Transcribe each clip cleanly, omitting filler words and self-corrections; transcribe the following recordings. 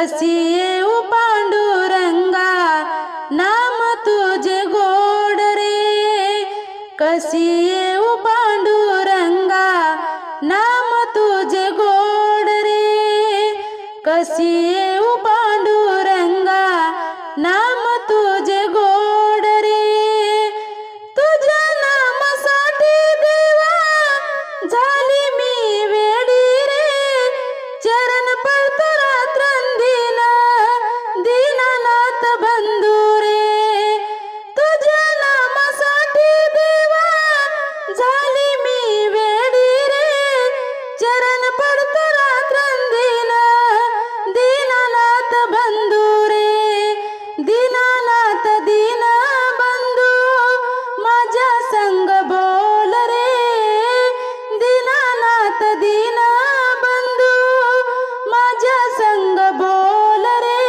कशी येऊ पांडुरंगा, नाम तुझे गोड रे. कशी येऊ पांडुरंगा, नाम तुझे गोड रे. कशी येऊ पांडुरंगा, नाम तुझे गोड रे. तुझ्या नामासाठी देवा झाली मी वेडी रे. चरण पडतो रात्रंदिन दीनानाथ बंधू रे. तुझ्या नामासाठी देवा झाली मी वेडी रे. चरण पडतो रात्रंदिन दीनानाथ बंधू रे. दीनानाथ दीन बंधू माझ्या संग बोल रे. दीनानाथ दीन बंधू माझ्या संग बोल रे.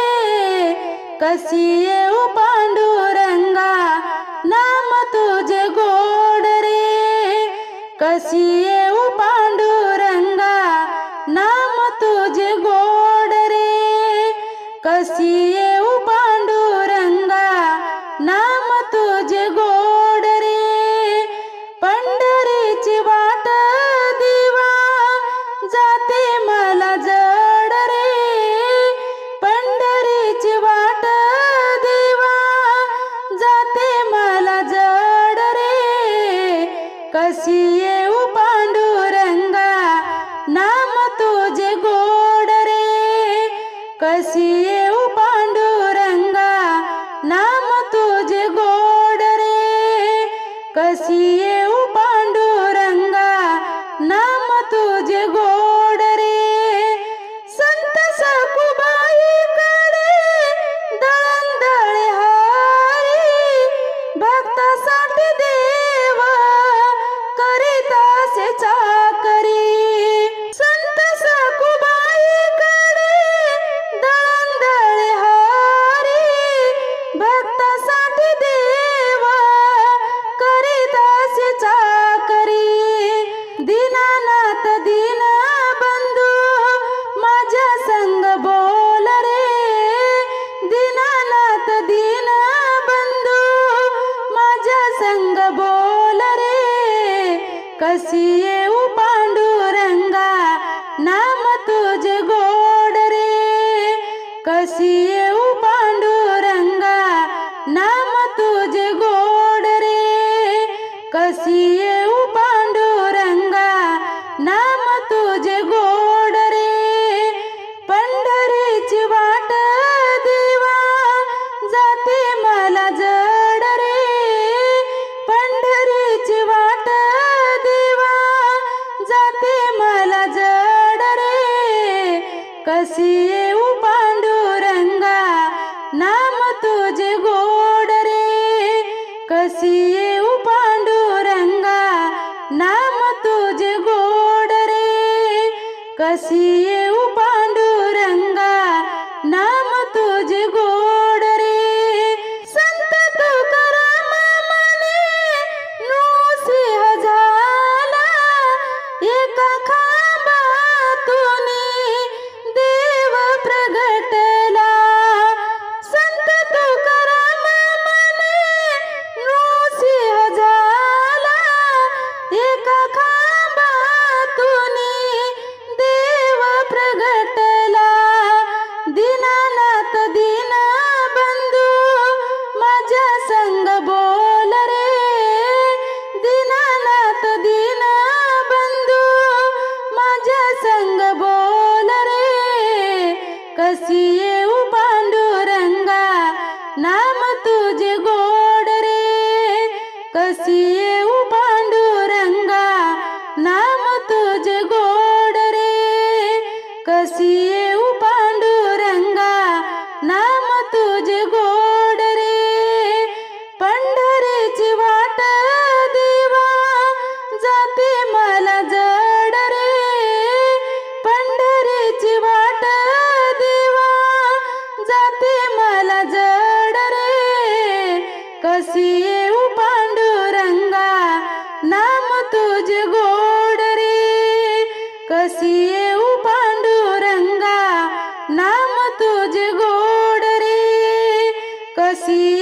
कशी येऊ पांडुरंगा, नाम तुझे गोड रे. कशी येऊ पांडुरंगा, नाम तुझे गोड रे. कशी येऊ पांडुरंगा, नाम तुझे गोड रे. पंढरीची वाट देवा जाते मला जड रे. पंढरीची वाट देवा जाते मला जड रे. कशी येऊ पांडुरंगा, नाम तुझे गोड रे. कशी येऊ पांडुरंगा, नाम तुझे गोड रे. कशी येऊ पांडुरंगा, नाम तुझे गोड रे. संत सखुबाईकडे दळणदळे हरी, भक्तासाठी देव करीतासे चाकरी. संत सखुबाईकडे दळणदळे हरी, भक्तासाठी देव करीतासे चाकरी. दीनानाथ दीन बंधू माझ्या संग बोल रे. दीनानाथ दीन बंधू माझ्या संग बोल रे. कशी येऊ पांडुरंगा, नाम तुझे गोड रे. कशी येऊ पांडुरंगा, नाम तुझे गोड रे. कशी येऊ पांडुरंगा, नाम तुझे गोड रे. पंढरीची वाट देवा जाते मला जड रे. पंढरीची वाट देवा जाते मला जड रे. कशी येऊ पांडुरंगा, नाम तुझे गोड रे. कशी येऊ पांडुरंगा, नाम तुझे गोड रे. कशी येऊ पांडुरंगा, नाम तुझे गोड रे. संत तुकाराम म्हणे नृसिंह झाला, एका खांबातून देव प्रगटला. संत तुकाराम म्हणे नृसिंह झाला, एका खांबातून देव प्रगटला. दीनानाथ दीन बंधू माझ्या संग बोल रे. दीनानाथ दीन बंधू माझ्या संग बोल रे. कशी येऊ पांडुरंगा, नाम तुझे गोड रे. कशी येऊ पांडुरंगा, नाम तुझे गोड रे. कशी येऊ पांडुरंगा, नाम तुझे गोड रे. पंढरीची वाट देवा जाते मला जड रे. पंढरीची वाट देवा जाते मला जड रे. कशी येऊ पांडुरंगा, नाम तुझे गोड रे. कशी येऊ पांडुरंगा, नाम तुझे कशी